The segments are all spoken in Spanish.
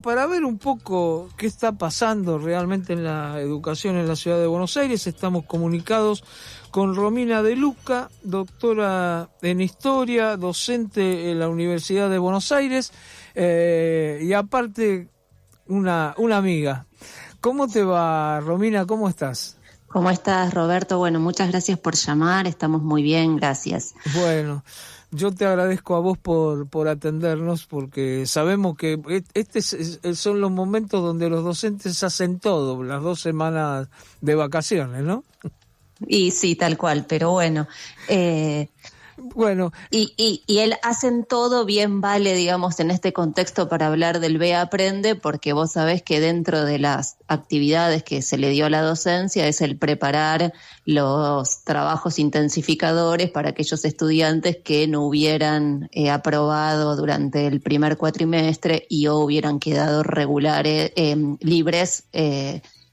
Para ver un poco qué está pasando realmente en la educación en la ciudad de Buenos Aires, estamos comunicados con Romina De Luca, doctora en Historia, docente en la Universidad de Buenos Aires y aparte una amiga. ¿Cómo te va, Romina? ¿Cómo estás? ¿Cómo estás, Roberto? Bueno, muchas gracias por llamar, estamos muy bien, gracias. Bueno, yo te agradezco a vos por atendernos, porque sabemos que son los momentos donde los docentes hacen todo, las 2 semanas de vacaciones, ¿no? Y sí, tal cual, pero bueno, Bueno, y él hacen todo bien vale, digamos, en este contexto para hablar del BEA Aprende, porque vos sabés que dentro de las actividades que se le dio a la docencia es el preparar los trabajos intensificadores para aquellos estudiantes que no hubieran aprobado durante el primer cuatrimestre y o hubieran quedado regulares, libres,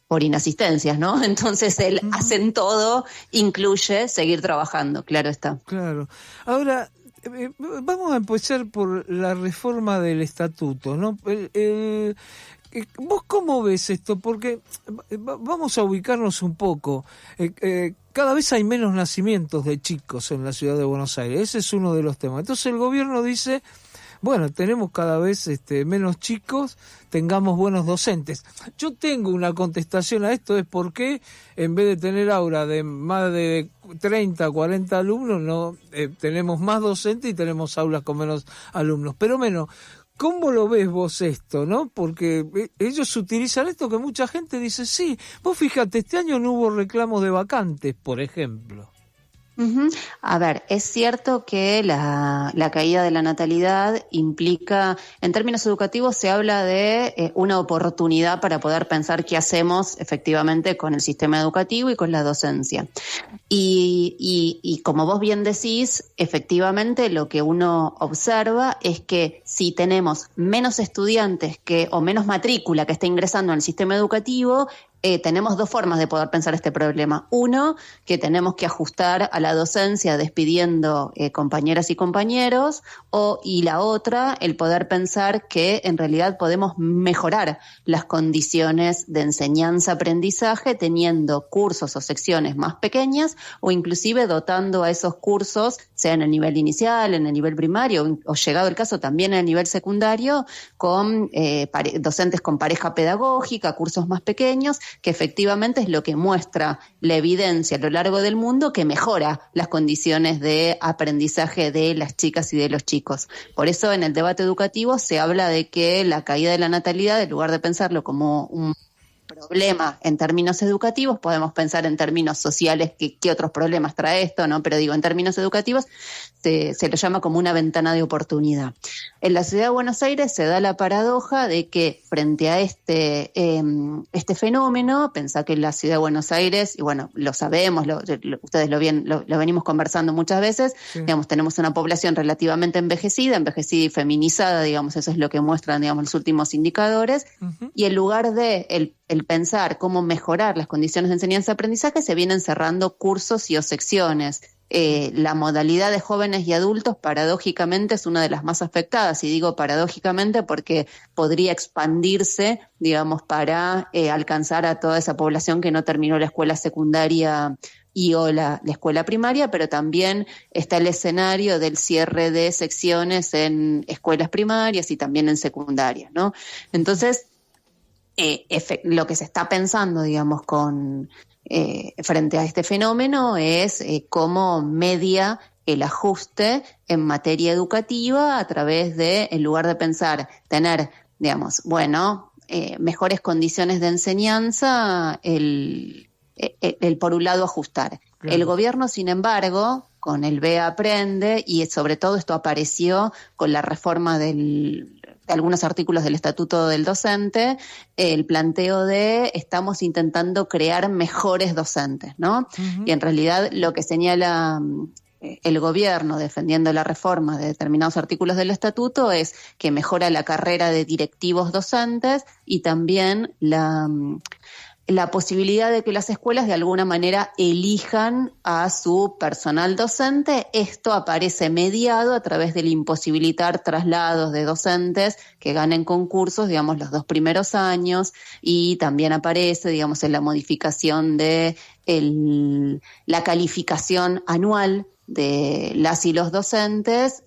por inasistencias, ¿no? Entonces él hacen todo, incluye seguir trabajando, claro está. claro. Ahora, vamos a empezar por la reforma del estatuto, ¿no? ¿Vos cómo ves esto? Porque vamos a ubicarnos un poco. Cada vez hay menos nacimientos de chicos en la ciudad de Buenos Aires. Ese es uno de los temas. Entonces el gobierno dice, bueno, tenemos cada vez menos chicos, tengamos buenos docentes. Yo tengo una contestación a esto, es por qué en vez de tener aula de más de 30, 40 alumnos, no tenemos más docentes y tenemos aulas con menos alumnos. Pero menos, ¿cómo lo ves vos esto, no? Porque ellos utilizan esto que mucha gente dice, sí, vos fíjate, este año no hubo reclamos de vacantes, por ejemplo. Ujú. A ver, es cierto que la caída de la natalidad implica, en términos educativos se habla de una oportunidad para poder pensar qué hacemos efectivamente con el sistema educativo y con la docencia. Y como vos bien decís, efectivamente lo que uno observa es que si tenemos menos estudiantes o menos matrícula que está ingresando al sistema educativo, tenemos dos formas de poder pensar este problema. Uno, que tenemos que ajustar a la docencia despidiendo compañeras y compañeros, y la otra, el poder pensar que en realidad podemos mejorar las condiciones de enseñanza-aprendizaje teniendo cursos o secciones más pequeñas o inclusive dotando a esos cursos, sea en el nivel inicial, en el nivel primario o llegado el caso también en el nivel secundario, con docentes con pareja pedagógica, cursos más pequeños, que efectivamente es lo que muestra la evidencia a lo largo del mundo que mejora las condiciones de aprendizaje de las chicas y de los chicos. Por eso en el debate educativo se habla de que la caída de la natalidad, en lugar de pensarlo como un problema en términos educativos, podemos pensar en términos sociales qué otros problemas trae esto, ¿no? Pero digo, en términos educativos se lo llama como una ventana de oportunidad. En la ciudad de Buenos Aires se da la paradoja de que frente a este fenómeno, pensá que en la ciudad de Buenos Aires, y bueno, lo sabemos, ustedes lo venimos conversando muchas veces, Sí. digamos, tenemos una población relativamente envejecida y feminizada, digamos, eso es lo que muestran, digamos, los últimos indicadores, y en lugar de el pensar cómo mejorar las condiciones de enseñanza-aprendizaje, se vienen cerrando cursos y o secciones. La modalidad de jóvenes y adultos, paradójicamente, es una de las más afectadas, y digo paradójicamente porque podría expandirse, digamos, para alcanzar a toda esa población que no terminó la escuela secundaria y o la escuela primaria, pero también está el escenario del cierre de secciones en escuelas primarias y también en secundarias, ¿no? Entonces, lo que se está pensando, digamos, frente a este fenómeno es cómo media el ajuste en materia educativa a través de, en lugar de pensar tener, digamos, mejores condiciones de enseñanza, el por un lado ajustar. Claro. El gobierno, sin embargo, con el BEA Aprende, y sobre todo esto apareció con la reforma de algunos artículos del Estatuto del Docente, el planteo de estamos intentando crear mejores docentes, ¿no? Y en realidad lo que señala el gobierno defendiendo la reforma de determinados artículos del estatuto es que mejora la carrera de directivos docentes y también la posibilidad de que las escuelas de alguna manera elijan a su personal docente. Esto aparece mediado a través del imposibilitar traslados de docentes que ganen concursos, digamos, los 2 primeros años, y también aparece, digamos, en la modificación de la calificación anual de las y los docentes,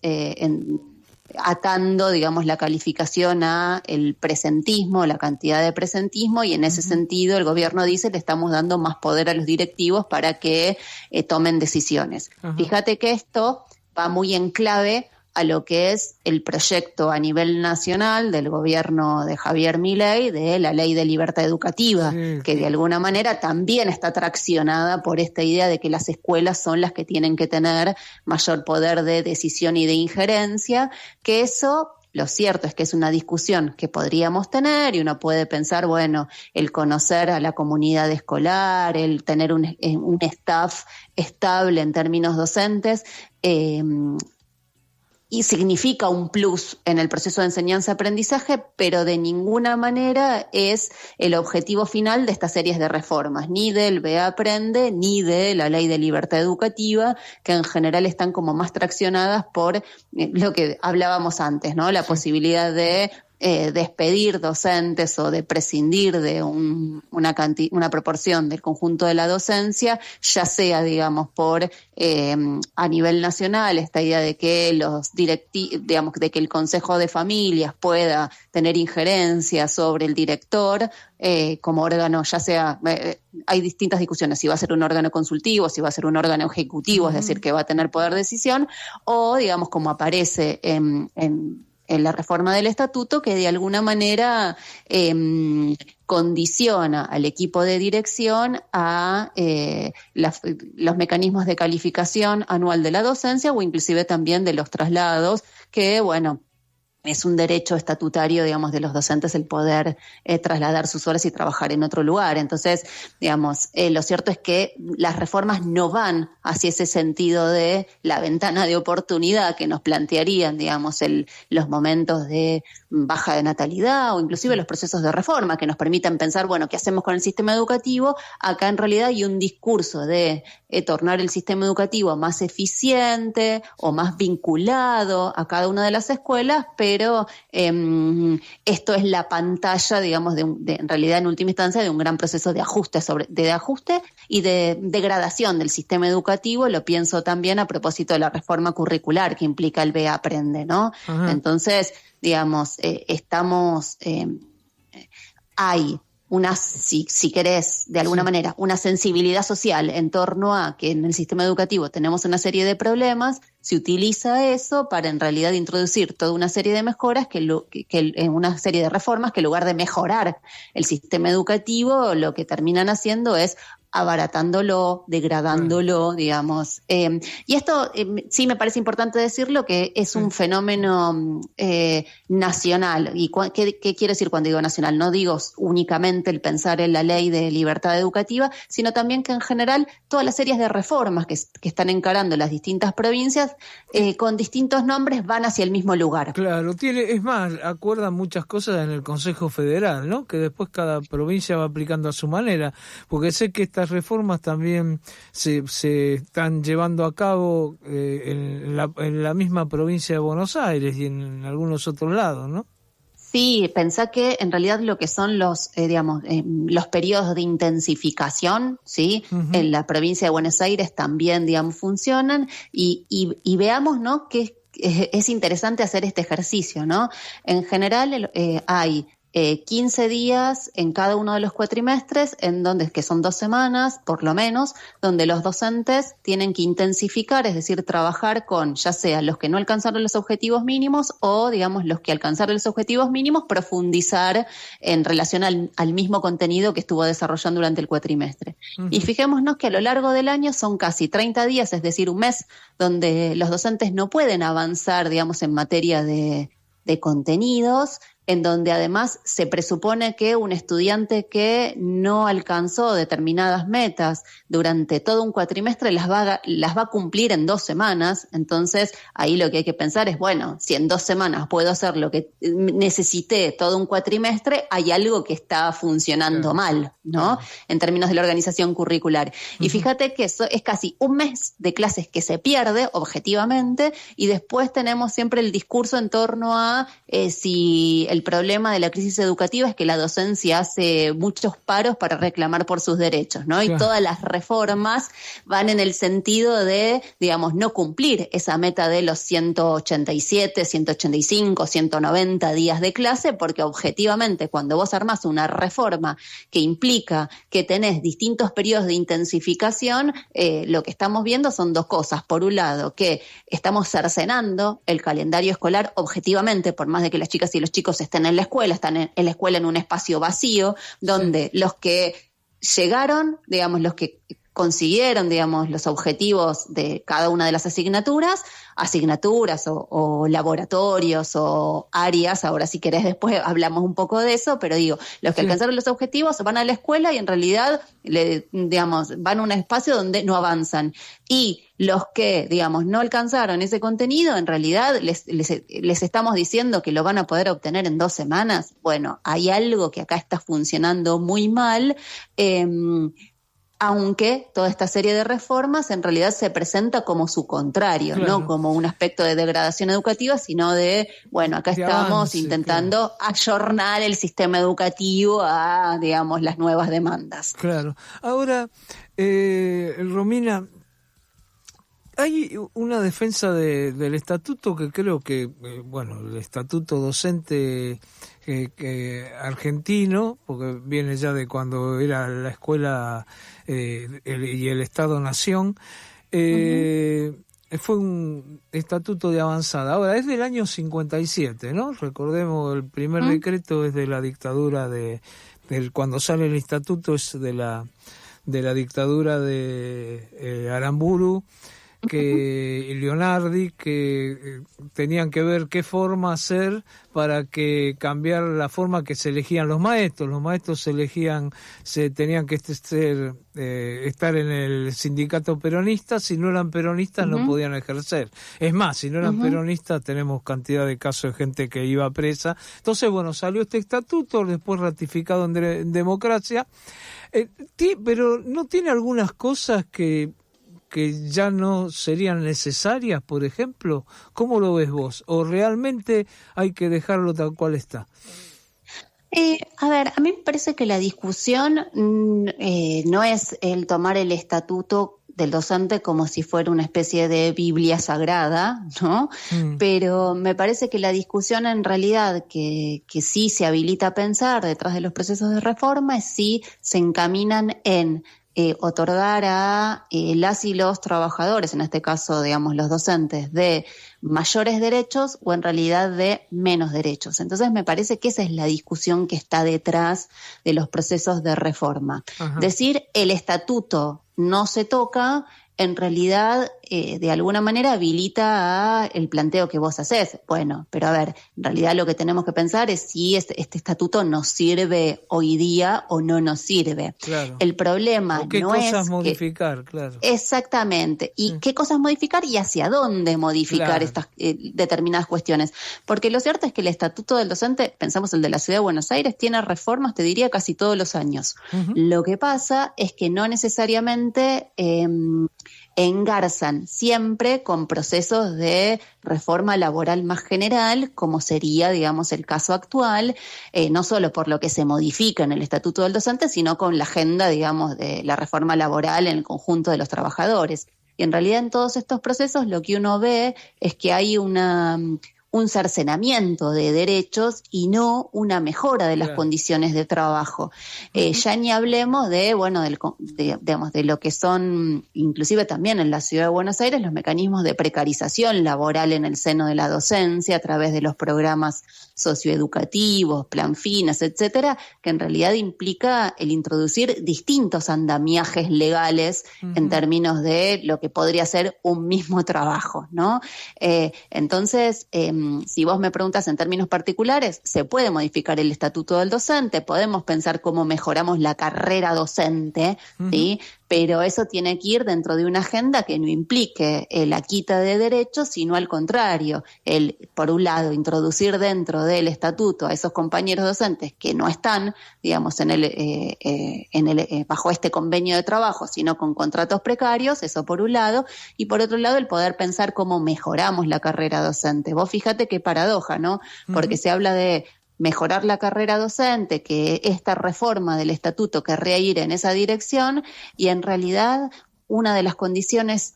atando, digamos, la calificación a el presentismo, la cantidad de presentismo, y en ese sentido el gobierno dice le estamos dando más poder a los directivos para que tomen decisiones. Fíjate que esto va muy en clave a lo que es el proyecto a nivel nacional del gobierno de Javier Milei de la Ley de Libertad Educativa, que de alguna manera también está traccionada por esta idea de que las escuelas son las que tienen que tener mayor poder de decisión y de injerencia, que eso... Lo cierto es que es una discusión que podríamos tener, y uno puede pensar, bueno, el conocer a la comunidad escolar, el tener un staff estable en términos docentes, y significa un plus en el proceso de enseñanza-aprendizaje, pero de ninguna manera es el objetivo final de estas series de reformas, ni del BEA Aprende, ni de la Ley de Libertad Educativa, que en general están como más traccionadas por lo que hablábamos antes, ¿no? La posibilidad de despedir docentes o de prescindir de una proporción del conjunto de la docencia, ya sea, digamos, por a nivel nacional, esta idea de que digamos, de que el Consejo de Familias pueda tener injerencia sobre el director como órgano, ya sea, hay distintas discusiones, si va a ser un órgano consultivo, si va a ser un órgano ejecutivo, es decir, que va a tener poder de decisión, o, digamos, como aparece en la reforma del estatuto, que de alguna manera condiciona al equipo de dirección a los mecanismos de calificación anual de la docencia, o inclusive también de los traslados, que, bueno, es un derecho estatutario, digamos, de los docentes el poder trasladar sus horas y trabajar en otro lugar. Entonces, digamos, lo cierto es que las reformas no van hacia ese sentido de la ventana de oportunidad que nos plantearían, digamos, los momentos de baja de natalidad, o inclusive los procesos de reforma que nos permitan pensar, bueno, ¿qué hacemos con el sistema educativo? Acá en realidad hay un discurso de tornar el sistema educativo más eficiente o más vinculado a cada una de las escuelas, pero esto es la pantalla, digamos, en realidad en última instancia de un gran proceso de ajuste y de degradación del sistema educativo. Lo pienso también a propósito de la reforma curricular que implica el BEA Aprende, ¿no? Ajá. Entonces, digamos, hay si querés, de alguna manera, una sensibilidad social en torno a que en el sistema educativo tenemos una serie de problemas. Se utiliza eso para en realidad introducir toda una serie de mejoras, una serie de reformas que en lugar de mejorar el sistema educativo, lo que terminan haciendo es abaratándolo, degradándolo, digamos. Y esto sí me parece importante decirlo, que es un fenómeno nacional. ¿Y qué quiero decir cuando digo nacional? No digo únicamente el pensar en la ley de libertad educativa, sino también que en general todas las series de reformas que están encarando las distintas provincias con distintos nombres van hacia el mismo lugar. Claro, es más, acuerdan muchas cosas en el Consejo Federal, ¿no? Que después cada provincia va aplicando a su manera, porque sé que estas reformas también se están llevando a cabo en la misma provincia de Buenos Aires y en algunos otros lados, ¿no? Sí, pensá que en realidad lo que son los periodos de intensificación, ¿sí? Uh-huh. En la provincia de Buenos Aires también, digamos, funcionan, y veamos, ¿no? Que es interesante hacer este ejercicio, ¿no? En general hay 15 días en cada uno de los cuatrimestres, que son 2 semanas, por lo menos, donde los docentes tienen que intensificar, es decir, trabajar con, ya sea los que no alcanzaron los objetivos mínimos o, digamos, los que alcanzaron los objetivos mínimos, profundizar en relación al mismo contenido que estuvo desarrollando durante el cuatrimestre. Uh-huh. Y fijémonos que a lo largo del año son casi 30 días, es decir, un mes, donde los docentes no pueden avanzar, digamos, en materia de contenidos, en donde además se presupone que un estudiante que no alcanzó determinadas metas durante todo un cuatrimestre las va a cumplir en 2 semanas. Entonces ahí lo que hay que pensar es, bueno, si en 2 semanas puedo hacer lo que necesité todo un cuatrimestre, hay algo que está funcionando mal, ¿no? En términos de la organización curricular. Y fíjate que eso es casi un mes de clases que se pierde objetivamente, y después tenemos siempre el discurso en torno a si el problema de la crisis educativa es que la docencia hace muchos paros para reclamar por sus derechos, ¿no? Y todas las reformas van en el sentido de, digamos, no cumplir esa meta de los 187, 185, 190 días de clase, porque objetivamente cuando vos armás una reforma que implica que tenés distintos periodos de intensificación, lo que estamos viendo son 2 cosas. Por un lado, que estamos cercenando el calendario escolar objetivamente, por más de que las chicas y los chicos estén en la escuela, están en la escuela en un espacio vacío, donde los que llegaron, digamos, los que consiguieron, digamos, los objetivos de cada una de las asignaturas o laboratorios o áreas, ahora si querés después hablamos un poco de eso, pero digo, los que alcanzaron los objetivos van a la escuela y en realidad, digamos, van a un espacio donde no avanzan. Y los que, digamos, no alcanzaron ese contenido, en realidad les estamos diciendo que lo van a poder obtener en 2 semanas. Bueno, hay algo que acá está funcionando muy mal, aunque toda esta serie de reformas en realidad se presenta como su contrario, no como un aspecto de degradación educativa, sino de, bueno, acá estamos intentando ayornar el sistema educativo a, digamos, las nuevas demandas. Claro. Ahora, Romina, hay una defensa del estatuto que creo que, el estatuto docente argentino, porque viene ya de cuando era la escuela y el Estado-Nación, fue un estatuto de avanzada. Ahora, es del año 57, ¿no? Recordemos, el primer decreto es de la dictadura cuando sale el estatuto es de la dictadura de Aramburu, y Leonardi, que tenían que ver qué forma hacer para que cambiar la forma que se elegían los maestros. Los maestros tenían que estar en el sindicato peronista. Si no eran peronistas no podían ejercer. Es más, si no eran peronistas tenemos cantidad de casos de gente que iba presa. Entonces, salió este estatuto, después ratificado en democracia, pero no tiene algunas cosas que ya no serían necesarias, por ejemplo. ¿Cómo lo ves vos? ¿O realmente hay que dejarlo tal cual está? A ver, a mí me parece que la discusión no es el tomar el estatuto del docente como si fuera una especie de Biblia sagrada, ¿no? Pero me parece que la discusión en realidad que sí se habilita a pensar detrás de los procesos de reforma es si se encaminan en otorgar a las y los trabajadores, en este caso, digamos, los docentes, de mayores derechos o en realidad de menos derechos. Entonces me parece que esa es la discusión que está detrás de los procesos de reforma. Decir el estatuto no se toca, en realidad, de alguna manera habilita a el planteo que vos hacés. Bueno, pero a ver, en realidad lo que tenemos que pensar es si este estatuto nos sirve hoy día o no nos sirve. Claro. El problema ¿O qué no cosas es modificar, claro. Exactamente. ¿Y qué cosas modificar y hacia dónde modificar estas determinadas cuestiones? Porque lo cierto es que el estatuto del docente, pensamos el de la Ciudad de Buenos Aires, tiene reformas, te diría, casi todos los años. Lo que pasa es que no necesariamente engarzan siempre con procesos de reforma laboral más general, como sería, digamos, el caso actual, no solo por lo que se modifica en el Estatuto del Docente, sino con la agenda, digamos, de la reforma laboral en el conjunto de los trabajadores. Y en realidad en todos estos procesos lo que uno ve es que hay un cercenamiento de derechos y no una mejora de las condiciones de trabajo. Ya ni hablemos de lo que son, inclusive también en la Ciudad de Buenos Aires, los mecanismos de precarización laboral en el seno de la docencia a través de los programas socioeducativos, plan fines, etcétera, que en realidad implica el introducir distintos andamiajes legales en términos de lo que podría ser un mismo trabajo, ¿no? Entonces, si vos me preguntas en términos particulares, se puede modificar el estatuto del docente, podemos pensar cómo mejoramos la carrera docente, ¿sí? Pero eso tiene que ir dentro de una agenda que no implique la quita de derechos, sino al contrario, por un lado, introducir dentro del estatuto a esos compañeros docentes que no están, digamos, bajo este convenio de trabajo, sino con contratos precarios, eso por un lado, y por otro lado, el poder pensar cómo mejoramos la carrera docente. Vos fíjate qué paradoja, ¿no? Porque se habla de mejorar la carrera docente, que esta reforma del estatuto querría ir en esa dirección, y en realidad una de las condiciones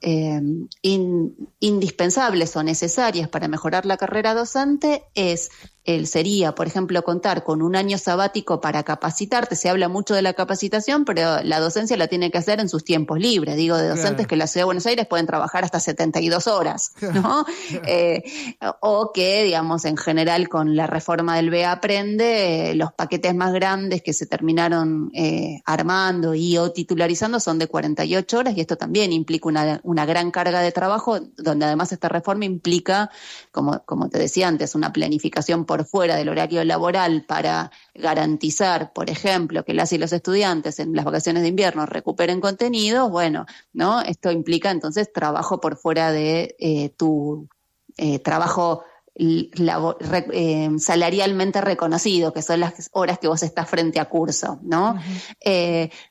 indispensables o necesarias para mejorar la carrera docente sería, por ejemplo, contar con un año sabático para capacitarte. Se habla mucho de la capacitación, pero la docencia la tiene que hacer en sus tiempos libres. Digo, de docentes que en la Ciudad de Buenos Aires pueden trabajar hasta 72 horas, ¿no? O que, digamos, en general con la reforma del BEA Aprende, los paquetes más grandes que se terminaron armando o titularizando son de 48 horas, y esto también implica una gran carga de trabajo, donde además esta reforma implica, como te decía antes, una planificación por fuera del horario laboral para garantizar, por ejemplo, que las y los estudiantes en las vacaciones de invierno recuperen contenidos. Bueno, ¿no? Esto implica entonces trabajo por fuera de tu trabajo salarialmente reconocido, que son las horas que vos estás frente a curso, ¿no?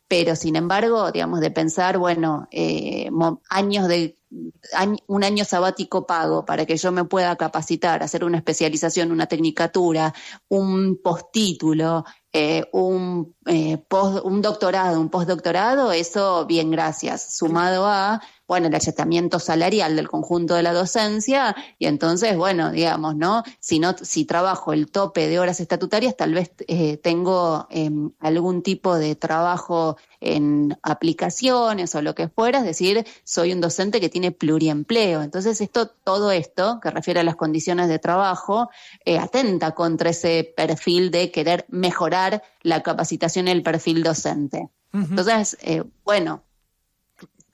Pero sin embargo, digamos, de pensar, bueno, un año sabático pago para que yo me pueda capacitar, hacer una especialización, una tecnicatura, un postítulo, un doctorado, un postdoctorado, eso bien, gracias, sumado a, bueno, el achatamiento salarial del conjunto de la docencia, y entonces, bueno, digamos, ¿no? Si trabajo el tope de horas estatutarias, tal vez tengo algún tipo de trabajo en aplicaciones o lo que fuera, es decir, soy un docente que tiene pluriempleo. Entonces todo esto, que refiere a las condiciones de trabajo, atenta contra ese perfil de querer mejorar la capacitación y el perfil docente. Entonces, bueno,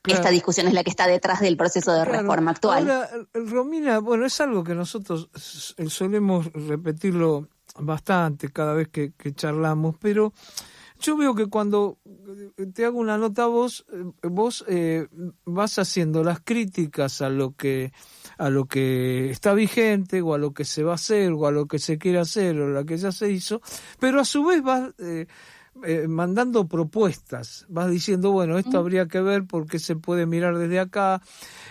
claro, esta discusión es la que está detrás del proceso de reforma actual. Ahora, Romina, bueno, es algo que nosotros solemos repetirlo bastante cada vez que charlamos, pero yo veo que cuando te hago una nota vos vas haciendo las críticas a lo que está vigente, o a lo que se va a hacer, o a lo que se quiere hacer, o lo que ya se hizo, pero a su vez vas mandando propuestas, vas diciendo, bueno, esto habría que ver porque se puede mirar desde acá,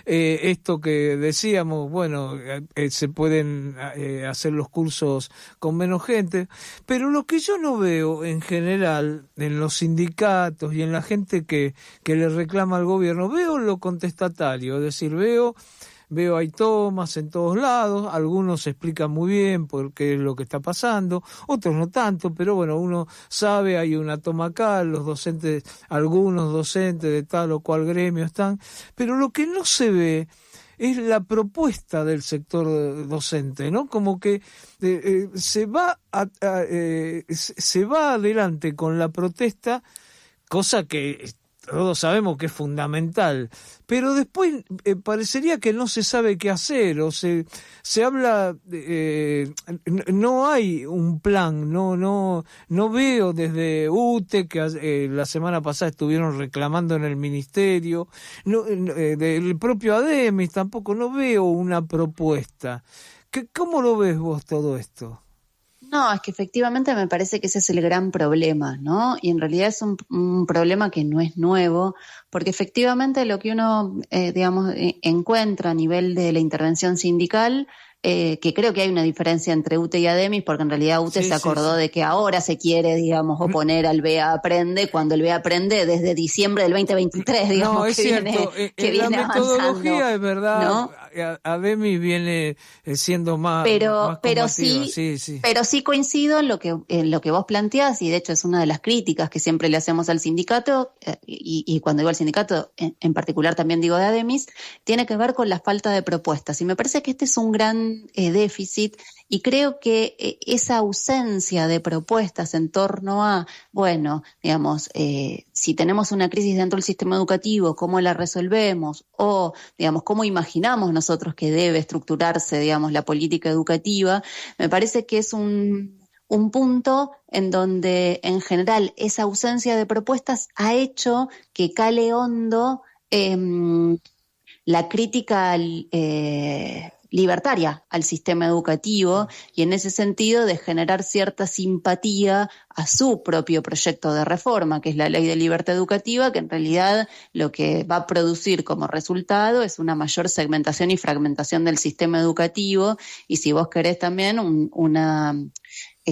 esto que decíamos, bueno, se pueden hacer los cursos con menos gente, pero lo que yo no veo en general en los sindicatos y en la gente que le reclama al gobierno, veo lo contestatario, es decir, veo hay tomas en todos lados, algunos explican muy bien por qué es lo que está pasando, otros no tanto, pero bueno, uno sabe, hay una toma acá, algunos docentes de tal o cual gremio están, pero lo que no se ve es la propuesta del sector docente, ¿no? Como que se va adelante con la protesta, cosa que todos sabemos que es fundamental, pero después parecería que no se sabe qué hacer, o se habla, no hay un plan, no veo desde UTE, que la semana pasada estuvieron reclamando en el ministerio, del propio ADEMIS tampoco, no veo una propuesta. ¿Cómo lo ves vos todo esto? No, es que efectivamente me parece que ese es el gran problema, ¿no? Y en realidad es un problema que no es nuevo, porque efectivamente lo que uno, encuentra a nivel de la intervención sindical, que creo que hay una diferencia entre UTE y ADEMIS, porque en realidad UTE se acordó de que ahora se quiere, digamos, oponer al BEA Aprende, cuando el BEA Aprende desde diciembre del 2023, digamos, no, es que cierto. viene la metodología avanzando, es verdad, ¿no? ADEMIS viene siendo más pero sí coincido en lo que vos planteás, y de hecho es una de las críticas que siempre le hacemos al sindicato, y cuando digo al sindicato en particular también digo de ADEMIS, tiene que ver con la falta de propuestas, y me parece que este es un gran gran déficit, y creo que esa ausencia de propuestas en torno a, bueno, digamos, si tenemos una crisis dentro del sistema educativo, ¿cómo la resolvemos? O, digamos, ¿cómo imaginamos nosotros que debe estructurarse, digamos, la política educativa? Me parece que es un punto en donde, en general, esa ausencia de propuestas ha hecho que cale hondo la crítica libertaria al sistema educativo, y en ese sentido de generar cierta simpatía a su propio proyecto de reforma, que es la Ley de Libertad Educativa, que en realidad lo que va a producir como resultado es una mayor segmentación y fragmentación del sistema educativo, y si vos querés también una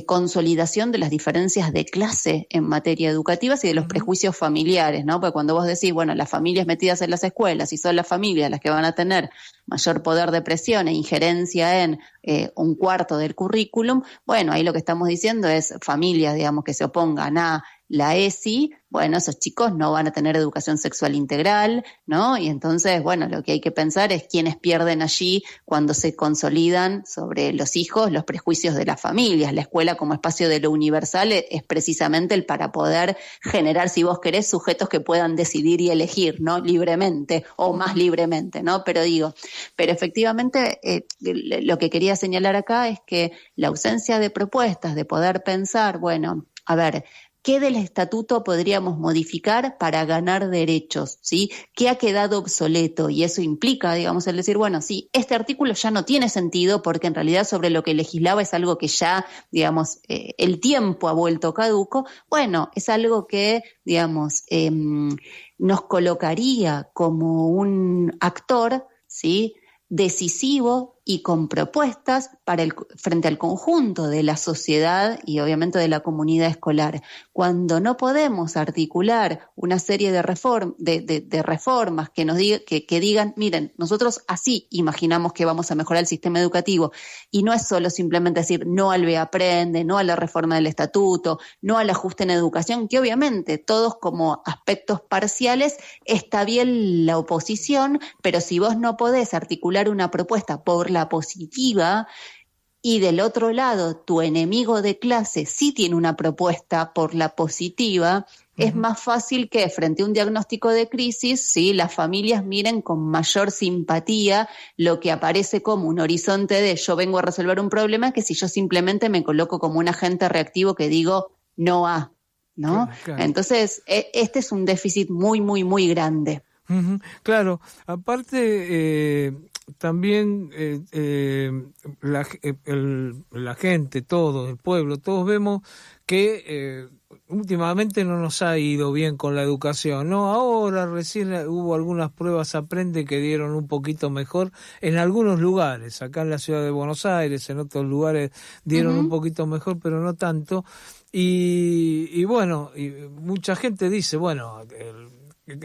consolidación de las diferencias de clase en materia educativa y de los prejuicios familiares, ¿no? Porque cuando vos decís, bueno, las familias metidas en las escuelas, y son las familias las que van a tener mayor poder de presión e injerencia en un cuarto del currículum, bueno, ahí lo que estamos diciendo es familias, digamos, que se opongan a la ESI, bueno, esos chicos no van a tener educación sexual integral, ¿no? Y entonces, bueno, lo que hay que pensar es quiénes pierden allí cuando se consolidan sobre los hijos los prejuicios de las familias. La escuela como espacio de lo universal es precisamente el para poder generar, si vos querés, sujetos que puedan decidir y elegir, ¿no? Libremente o más libremente, ¿no? Pero efectivamente lo que quería señalar acá es que la ausencia de propuestas, de poder pensar, bueno, a ver, ¿qué del estatuto podríamos modificar para ganar derechos? ¿Sí? ¿Qué ha quedado obsoleto? Y eso implica, digamos, el decir, bueno, sí, este artículo ya no tiene sentido porque en realidad sobre lo que legislaba es algo que ya, digamos, el tiempo ha vuelto caduco. Bueno, es algo que, digamos, nos colocaría como un actor, ¿sí?, decisivo y con propuestas frente al conjunto de la sociedad y obviamente de la comunidad escolar. Cuando no podemos articular una serie de reformas que nos que digan, miren, nosotros así imaginamos que vamos a mejorar el sistema educativo, y no es solo simplemente decir no al Beaprende, no a la reforma del estatuto, no al ajuste en educación, que obviamente todos como aspectos parciales está bien la oposición, pero si vos no podés articular una propuesta por la positiva, y del otro lado tu enemigo de clase sí tiene una propuesta por la positiva, es más fácil que frente a un diagnóstico de crisis, ¿sí?, las familias miren con mayor simpatía lo que aparece como un horizonte de yo vengo a resolver un problema, que si yo simplemente me coloco como un agente reactivo que digo no a, ¿no? Claro. Entonces, este es un déficit muy, muy, muy grande. Claro, aparte también la gente, todo, el pueblo, todos vemos que últimamente no nos ha ido bien con la educación, ¿no? Ahora recién hubo algunas pruebas Aprende que dieron un poquito mejor en algunos lugares, acá en la ciudad de Buenos Aires, en otros lugares dieron un poquito mejor, pero no tanto. Y bueno, y mucha gente dice, bueno,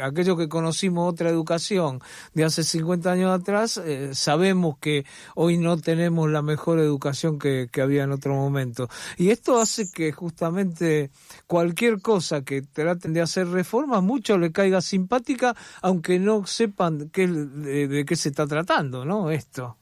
aquellos que conocimos otra educación de hace 50 años atrás, sabemos que hoy no tenemos la mejor educación que había en otro momento. Y esto hace que justamente cualquier cosa que traten de hacer reforma, mucho le caiga simpática, aunque no sepan de qué se está tratando, ¿no? Esto.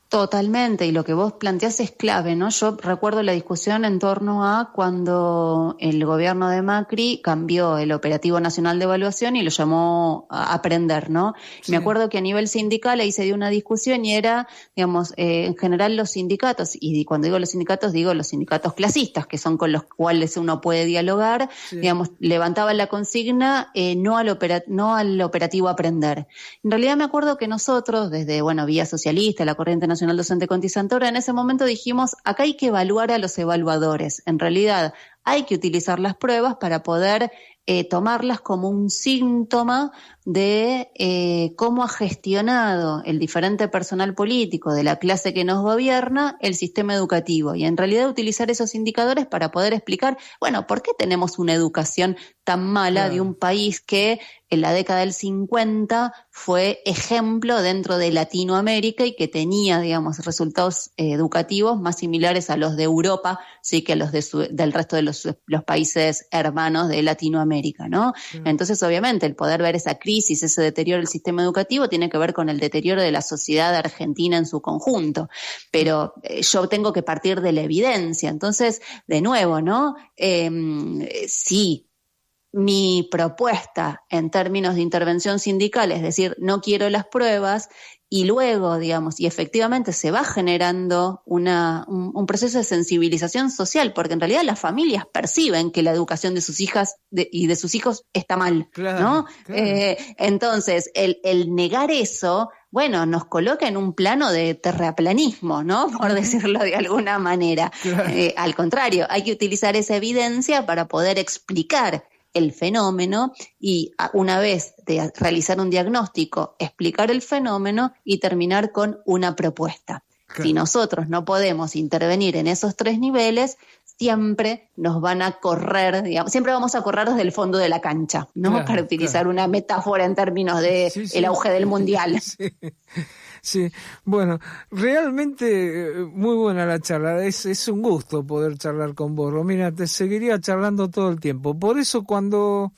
Totalmente, y lo que vos planteás es clave, ¿no? Yo recuerdo la discusión en torno a cuando el gobierno de Macri cambió el Operativo Nacional de Evaluación y lo llamó a Aprender, ¿no? Sí. Me acuerdo que a nivel sindical ahí se dio una discusión y era, digamos, en general los sindicatos, y cuando digo los sindicatos clasistas, que son con los cuales uno puede dialogar, sí, digamos, levantaban la consigna no al operativo Aprender. En realidad me acuerdo que nosotros, desde, bueno, Vía Socialista, la Corriente Nacional Docente Conti Santoro, en ese momento dijimos, acá hay que evaluar a los evaluadores. En realidad hay que utilizar las pruebas para poder tomarlas como un síntoma de cómo ha gestionado el diferente personal político de la clase que nos gobierna el sistema educativo, y en realidad utilizar esos indicadores para poder explicar, bueno, ¿por qué tenemos una educación tan mala de un país que en la década del 50 fue ejemplo dentro de Latinoamérica y que tenía, digamos, resultados educativos más similares a los de Europa, sí, que a los del resto de los países hermanos de Latinoamérica? Latinoamérica, ¿no? Entonces, obviamente, el poder ver esa crisis, ese deterioro del sistema educativo, tiene que ver con el deterioro de la sociedad argentina en su conjunto. Pero yo tengo que partir de la evidencia. Entonces, de nuevo, ¿no? Sí. Mi propuesta en términos de intervención sindical, es decir, no quiero las pruebas, y luego, digamos, y efectivamente se va generando un proceso de sensibilización social, porque en realidad las familias perciben que la educación de sus hijas y de sus hijos está mal, Claro, ¿no? claro. Entonces, el negar eso, bueno, nos coloca en un plano de terraplanismo, ¿no? Por decirlo de alguna manera. Claro. Al contrario, hay que utilizar esa evidencia para poder explicar el fenómeno y una vez de realizar un diagnóstico, explicar el fenómeno y terminar con una propuesta. Claro. Si nosotros no podemos intervenir en esos 3 niveles, siempre nos van a correr, digamos, siempre vamos a correr desde el fondo de la cancha, ¿no? Claro, para utilizar claro. una metáfora en términos de el auge del mundial. Sí, sí. Bueno, realmente muy buena la charla. Es un gusto poder charlar con vos, Romina. Te seguiría charlando todo el tiempo. Por eso cuando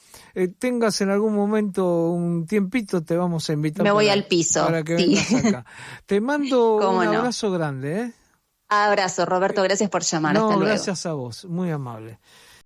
tengas en algún momento un tiempito te vamos a invitar. Me voy al piso. Para que sí. vengas acá. Te mando un no? abrazo grande, ¿eh? Abrazo, Roberto. Gracias por llamar. No, Hasta luego. gracias a vos. Muy amable.